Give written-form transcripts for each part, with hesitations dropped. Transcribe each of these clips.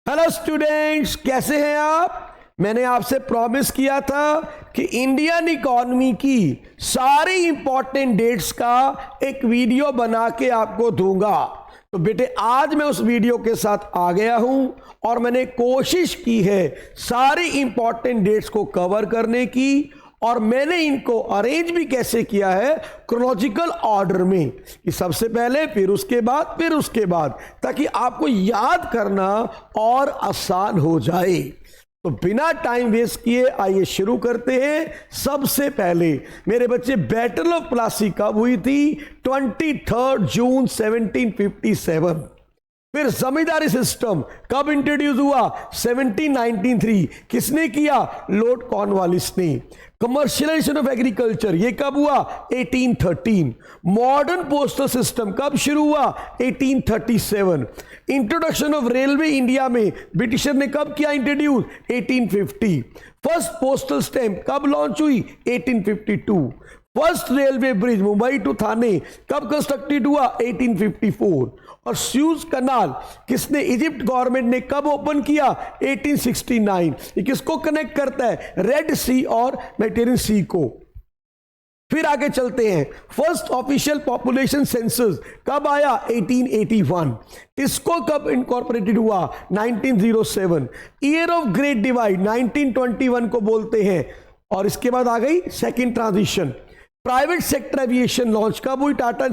Hello students, कैसे हैं आप। मैंने आपसे प्रॉमिस किया था कि इंडियन इकॉनमी की सारी इंपॉर्टेंट डेट्स का एक वीडियो बना के आपको दूंगा। तो बेटे आज मैं उस वीडियो के साथ आ गया हूं और मैंने कोशिश की है सारी इंपॉर्टेंट डेट्स को कवर करने की, और मैंने इनको अरेंज भी कैसे किया है क्रोनोलॉजिकल ऑर्डर में कि सबसे पहले फिर उसके बाद, ताकि आपको याद करना और आसान हो जाए। तो बिना टाइम वेस्ट किए आइए शुरू करते हैं। सबसे पहले मेरे बच्चे, बैटल ऑफ प्लासी कब हुई थी? 23 जून 1757। फिर जमींदारी सिस्टम कब इंट्रोड्यूस हुआ? 1793। किसने किया? लॉर्ड कॉर्नवालिस ने। कमर्शियलाइजेशन ऑफ एग्रीकल्चर ये कब हुआ? 1813। मॉडर्न पोस्टल सिस्टम कब शुरू हुआ? 1837। इंट्रोडक्शन ऑफ रेलवे इंडिया में ब्रिटिशर ने कब किया इंट्रोड्यूस? 1850। फर्स्ट पोस्टल स्टैंप कब लॉन्च हुई? 1852। First railway bridge Mumbai to Thane कब कंस्ट्रक्टेड हुआ? 1854। और स्यूज कनाल किसने, इजिप्ट गवर्नमेंट ने कब ओपन किया? 1869। ये किसको कनेक्ट करता है? रेड सी और मेडिटेरियन सी को। फिर आगे चलते हैं। फर्स्ट ऑफिशियल पॉपुलेशन सेंसस कब आया? 1881। इसको कब इनकॉर्पोरेटेड हुआ? 1907। ईयर ऑफ ग्रेट डिवाइड 1921 को बोलते हैं। और इसके बाद आ गई second transition. Private sector aviation launch कब हुई? टाटा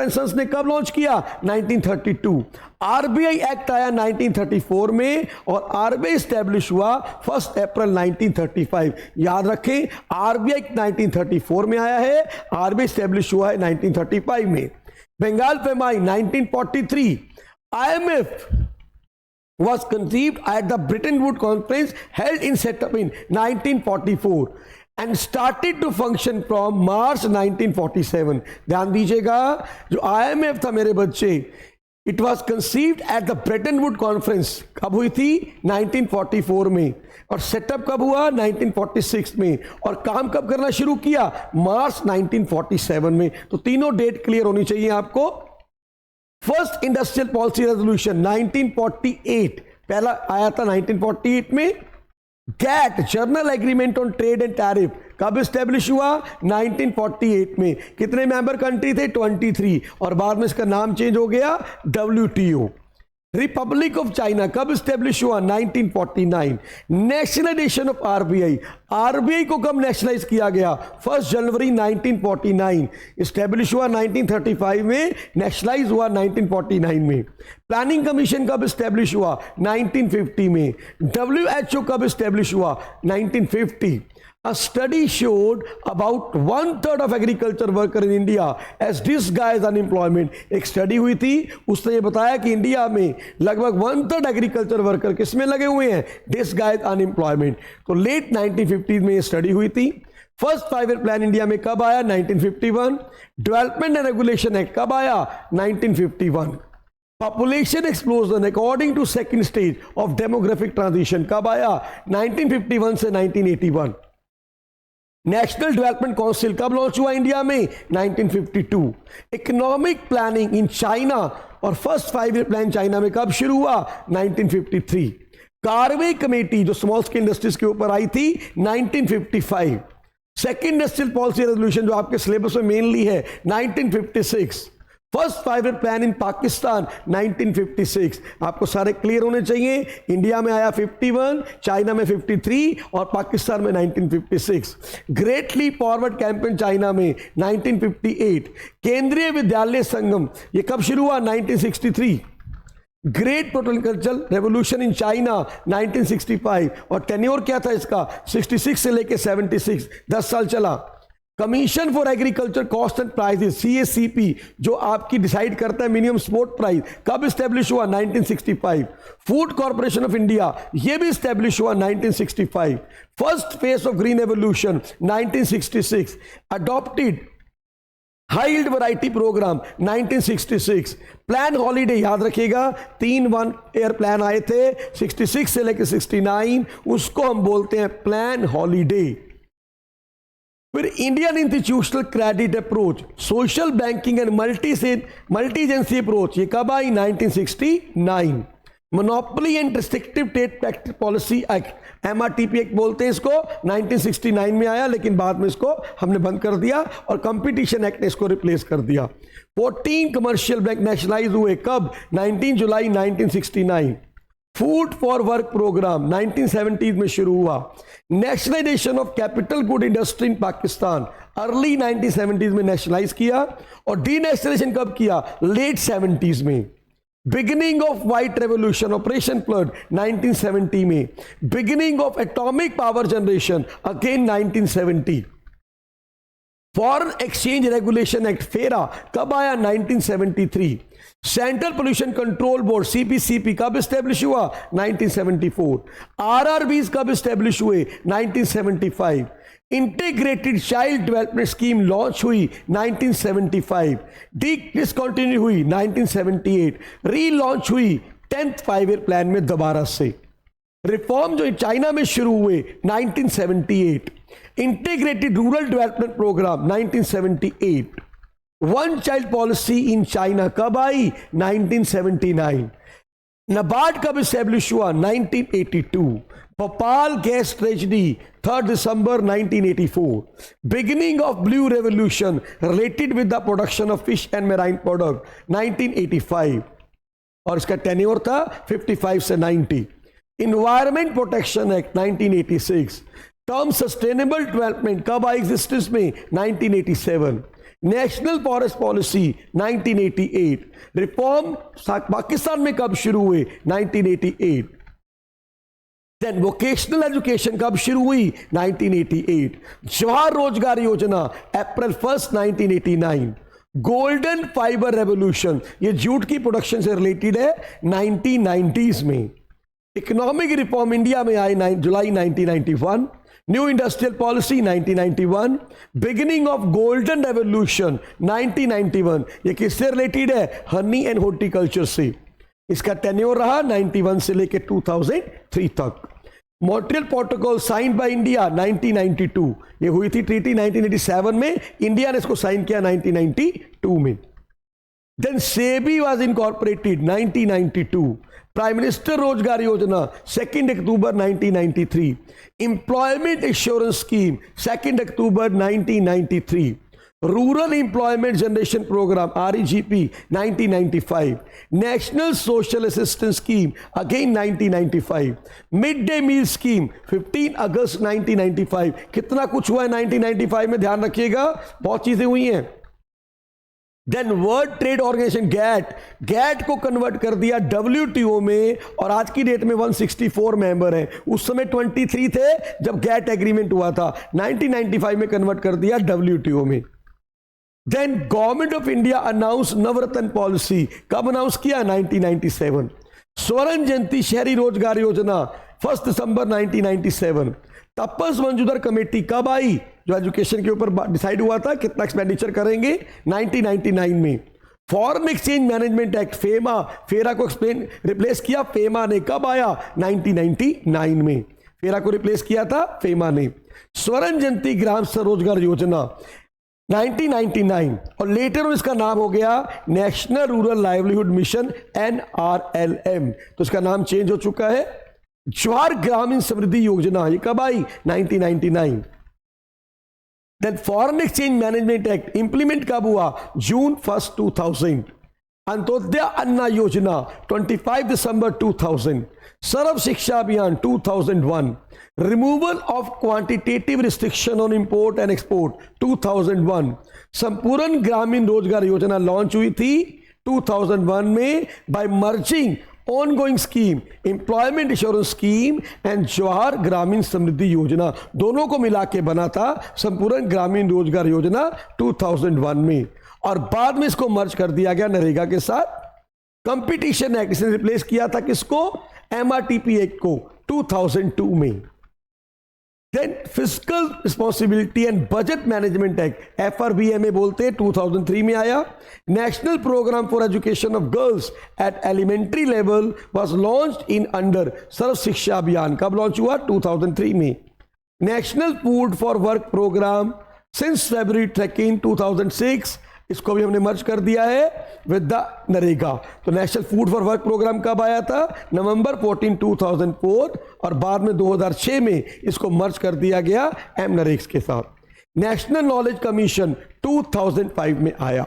एंड सन्स ने कब लॉन्च किया? 1932। आरबीआई एक्ट आया 1934 में और आरबीआई स्टैब्लिश हुआ 1 अप्रैल 1935। याद रखें, आरबीआई 1934 में आया है, आरबीआई स्टैब्लिश हुआ है 1935 में। Bengal famine 1943। IMF was conceived at the Bretton Woods Conference held in set up in 1944 and started to function from March 1947। ध्यान दीजिएगा, जो IMF था मेरे बच्चे, it was conceived at the Brayton would conference कब हुई थी? 1944 में। और सेटअप कब हुआ? 1946 में। और काम कब करना शुरू किया? मार्च 1947 में। तो तीनों डेट क्लियर होनी चाहिए आपको। फर्स्ट इंडस्ट्रियल पॉलिसी रेजोल्यूशन 1948, पहला आया था 1948 में। GATT general agreement on trade and tariff कब स्टैब्लिश हुआ? 1948 में। कितने मेंबर कंट्री थे? 23। और बाद में इसका नाम चेंज हो गया WTO। रिपब्लिक ऑफ चाइना कब स्टैब्लिश हुआ? 1949। नेशनलाइजेशन ऑफ आरबीआई, आरबीआई को कब नेशनलाइज किया गया? 1 जनवरी 1949। स्टैब्लिश हुआ 1935 में, नेशनलाइज हुआ 1949 में। प्लानिंग कमीशन कब स्टैब्लिश हुआ? 1950 में। WHO कब स्टैब्लिश हुआ? 1950। A study showed about 1/3 of agriculture worker in India as disguised unemployment। एक स्टडी हुई थी, उसने ये बताया कि इंडिया में लगभग 1/3 एग्रीकल्चर वर्कर किसमें लगे हुए हैं? Disguise unemployment. तो लेट 1950 में ये स्टडी हुई थी। फर्स्ट 5 ईयर प्लान इंडिया में कब आया? 1951। डेवलपमेंट एंड रेगुलेशन एक्ट कब आया? 1951। Population explosion according to second stage of demographic transition कब आया? 1951 से 1981। नेशनल डेवलपमेंट काउंसिल कब लॉन्च हुआ इंडिया में? 1952। इकोनॉमिक प्लानिंग इन चाइना और फर्स्ट 5 ईयर प्लान चाइना में कब शुरू हुआ? 1953। कार्वे कमेटी जो स्मॉल स्केल इंडस्ट्रीज के ऊपर आई थी 1955। सेकेंड इंडस्ट्रियल पॉलिसी रेजोल्यूशन जो आपके सिलेबस में मेनली है 1956। First 5 year plan in Pakistan 1956। आपको सारे क्लियर होने चाहिए। इंडिया में आया 51, चाइना में 53 और पाकिस्तान में 1956। Great leap forward campaign China में 1958। केंद्रीय विद्यालय संगम ये कब शुरू हुआ? 1963। Great protocultural revolution in China 1965। और टेन्योर क्या था इसका? 66 से लेके 76, 10 साल चला। Commission for agriculture cost and prices CACP जो आपकी डिसाइड करता है मिनिमम सपोर्ट प्राइस, कब स्टैब्लिश हुआ? 1965। फूड कॉर्पोरेशन ऑफ इंडिया ये भी स्टैब्लिश हुआ 1965। First phase of green evolution 1966। Adopted high yield variety programme 1966। Plan holiday याद रखिएगा, 3 1 ईयर प्लान आए थे 66 से लेकर 69, उसको हम बोलते हैं प्लान हॉलीडे। फिर Indian institutional credit approach, social banking and multi agency approach ये कब आई? 1969। Monopoly and restrictive trade practice policy act, MRTP act बोलते हैं इसको, 1969 में आया, लेकिन बाद में इसको हमने बंद कर दिया और कंपटीशन एक्ट ने इसको रिप्लेस कर दिया। 14 कमर्शियल बैंक नेशनलाइज हुए, कब? 19 जुलाई 1969। फूड फॉर वर्क प्रोग्राम 1970 में शुरू हुआ। Nationalisation of capital good industry in Pakistan early 1970s में नेशनलाइज किया, और डीनेशनलाइजेशन कब किया? लेट 70s में। Beginning of white revolution, operation flood 1970 में। Beginning of atomic power generation again 1970। Foreign exchange regulation act फेरा कब आया? 1973। Central pollution control board CPCP कब स्टैब्लिश हुआ? 1974। RRBs कब स्टैब्लिश हुए? 1975। Integrated child development scheme launch हुई 1975। डिसकंटिन्यू हुई 1978। रीलॉन्च हुई 10th 5-year प्लान में दोबारा से। रिफॉर्म जो चाइना में शुरू हुए 1978। Integrated rural development programme 1978। One child policy in China कब आई? 1979। नाबार्ड कब स्टैब्लिश हुआ? 1982। भोपाल गैस ट्रेजेडी 3 दिसंबर 1984। Beginning of blue revolution related with the production of fish and marine product 1985, और इसका टेन्योर था 55 से 90। Environment protection act 1986। Term sustainable development कब आई एग्जिस्टेंस में? 1987। National forest policy 1988। Reform Pakistan में कब शुरू हुए? 1988। देन वोकेशनल एजुकेशन कब शुरू हुई? 1988। जवाहर रोजगार योजना अप्रैल 1 1989। गोल्डन फाइबर रेवोल्यूशन, ये जूट की प्रोडक्शन से रिलेटेड है, 1990s में। इकोनॉमिक रिफॉर्म इंडिया में आई जुलाई 1991। New industrial policy 1991। Beginning of golden revolution 1991, ये किससे रिलेटेड है? हनी एंड हॉर्टिकल्चर से। इसका टेन्योर रहा 91 से लेकर 2003 तक। Montreal protocol sign by India 1992, ये हुई थी ट्रीटी 1987 में, इंडिया ने इसको साइन किया 1992 में। Then SEBI was incorporated 1992। Prime minister रोजगार योजना 2 October 1993। Employment insurance scheme 2 October 1993। Rural employment generation programme REGP 1995। National social assistance scheme again 1995। Mid day meal scheme 15 August 1995। कितना कुछ हुआ है 1995 में, ध्यान रखिएगा, बहुत चीजें हुई हैं। Then world trade organisation GATT को कन्वर्ट कर दिया WTO में, और आज की डेट में 164 मेंबर हैं। उस समय 23 थे जब गैट एग्रीमेंट हुआ था, 1995 में कन्वर्ट कर दिया WTO में। Then government of India announce Navratna policy, कब अनाउंस किया? 1997। स्वर्ण जयंती शहरी रोजगार योजना 1 दिसंबर 1997। तपस मंजूदर कमेटी कब आई? जो एजुकेशन के ऊपर डिसाइड हुआ था कितना एक्सपेंडिचर करेंगे, 1999 में। फॉरेन एक्सचेंज मैनेजमेंट एक्ट फेरा को रिप्लेस किया फेमा ने, कब आया? 1999 में फेरा को रिप्लेस किया था फेमा ने। स्वर्ण जयंती ग्राम स्वरोजगार योजना 1999, और लेटर में इसका नाम हो गया national rural livelihood mission NRLM, तो इसका नाम चेंज हो चुका है। जवाहर ग्रामीण समृद्धि योजना, ये कब आई? 1999। Then foreign exchange management act implement कब हुआ? जून 1, 2000। अंत्योदय अन्ना योजना 25 दिसंबर 2000। सर्व शिक्षा अभियान 2001। Removal of quantitative restriction on import and export 2001। संपूर्ण ग्रामीण रोजगार योजना लॉन्च हुई थी 2001 में by merging ongoing scheme, employment insurance scheme and Jawahar ग्रामीण समृद्धि योजना, दोनों को मिला के बना था संपूर्ण ग्रामीण रोजगार योजना 2001 में, और बाद में इसको मर्ज कर दिया गया नरेगा के साथ। कंपटीशन एक्ट, इसने रिप्लेस किया था किसको? MRTP एक्ट को 2002 में। Then fiscal responsibility and budget management act FRBMA बोलते हैं, 2003 में आया। National programme for education of girls at elementary level was launched in under Sarva Shiksha Abhiyan, कब लॉन्च हुआ? 2003 में। National food for work programme since February 2, 2006 इसको भी हमने मर्ज कर दिया है विद द नरेगा। तो national food for work programme कब आया था? नवंबर 14, 2004, और बाद में 2006 में इसको मर्ज कर दिया गया एमनरेगा के साथ। नेशनल नॉलेज कमीशन 2005 में आया।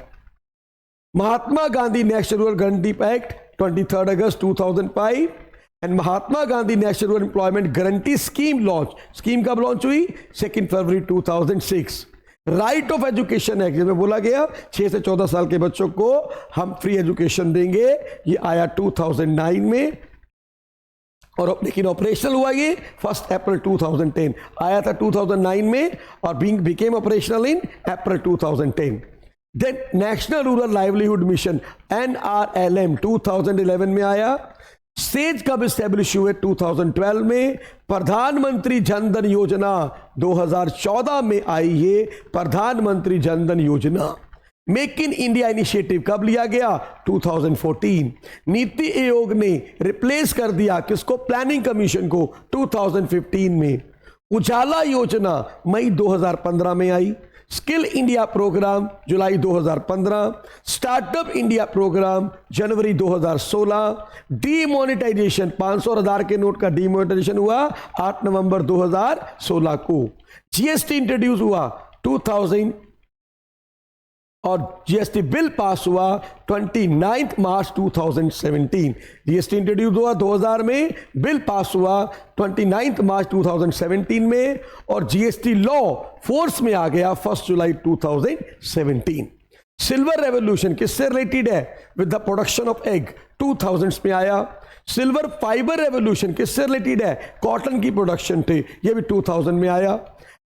Mahatma Gandhi national rural guarantee act 23 अगस्त 2005 and Mahatma Gandhi national rural employment guarantee scheme launch. Scheme कब लॉन्च हुई? 2 फरवरी 2006। राइट ऑफ एजुकेशन एक्ट, जिसमें बोला गया 6 से 14 साल के बच्चों को हम फ्री एजुकेशन देंगे, ये आया 2009 में, और लेकिन ऑपरेशनल हुआ ये 1 अप्रैल 2010। आया था 2009 में और became operational in April 2010। Then national rural livelihood mission NRLM 2011 में आया। सेज कब स्टैब्लिश हुए? 2012 में। प्रधानमंत्री जन धन योजना 2014 में आई। ये प्रधानमंत्री जन धन योजना। मेक इन इंडिया इनिशिएटिव कब लिया गया? 2014। नीति आयोग ने रिप्लेस कर दिया किसको? प्लानिंग कमीशन को 2015 में। उजाला योजना मई 2015 में आई। स्किल इंडिया प्रोग्राम जुलाई 2015। स्टार्टअप इंडिया प्रोग्राम जनवरी 2016। डीमोनेटाइजेशन 500 और 1000 के नोट का डीमोनेटाइजेशन हुआ 8 नवंबर 2016 को। जीएसटी इंट्रोड्यूस हुआ 2000 और जीएसटी बिल पास हुआ 29 मार्च 2017। जीएसटी इंट्रोड्यूस हुआ 2000 में, बिल पास हुआ 29 मार्च 2017 में, और जीएसटी लॉ फोर्स में आ गया 1 जुलाई 2017। सिल्वर रेवोल्यूशन किससे रिलेटेड है? With the production of egg 2000 में आया। सिल्वर फाइबर रेवोल्यूशन किससे रिलेटेड है? कॉटन की प्रोडक्शन थे, यह भी 2000 में आया।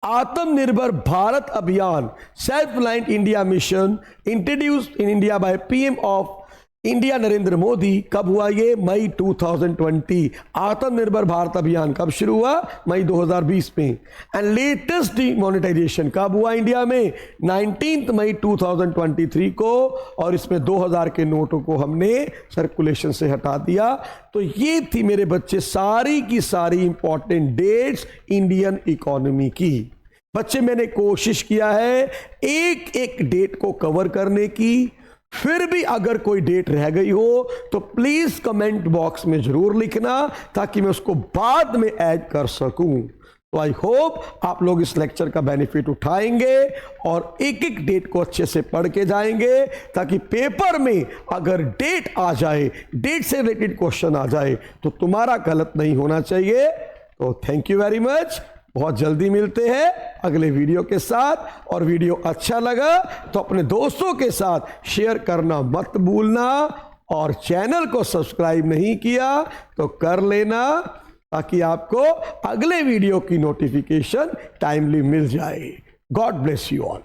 आत्मनिर्भर भारत अभियान self reliant India mission introduced in India by PM of India Narendra Modi कब हुआ? ये मई 2020। आत्मनिर्भर भारत अभियान कब शुरू हुआ? मई 2020 में। एंड लेटेस्ट डीमोनेटाइजेशन कब हुआ इंडिया में? 19 मई 2023 को, और इसमें 2000 के नोटों को हमने सर्कुलेशन से हटा दिया। तो ये थी मेरे बच्चे सारी की सारी इंपॉर्टेंट डेट्स इंडियन इकोनॉमी की। बच्चे मैंने कोशिश किया है एक एक डेट को कवर करने की। फिर भी अगर कोई डेट रह गई हो तो प्लीज कमेंट बॉक्स में जरूर लिखना ताकि मैं उसको बाद में ऐड कर सकूं। तो आई होप आप लोग इस लेक्चर का बेनिफिट उठाएंगे और एक एक डेट को अच्छे से पढ़ के जाएंगे, ताकि पेपर में अगर डेट आ जाए, डेट से रिलेटेड क्वेश्चन आ जाए तो तुम्हारा गलत नहीं होना चाहिए। तो थैंक यू वेरी मच। बहुत जल्दी मिलते हैं अगले वीडियो के साथ, और वीडियो अच्छा लगा तो अपने दोस्तों के साथ शेयर करना मत भूलना, और चैनल को सब्सक्राइब नहीं किया तो कर लेना ताकि आपको अगले वीडियो की नोटिफिकेशन टाइमली मिल जाए। God bless you all.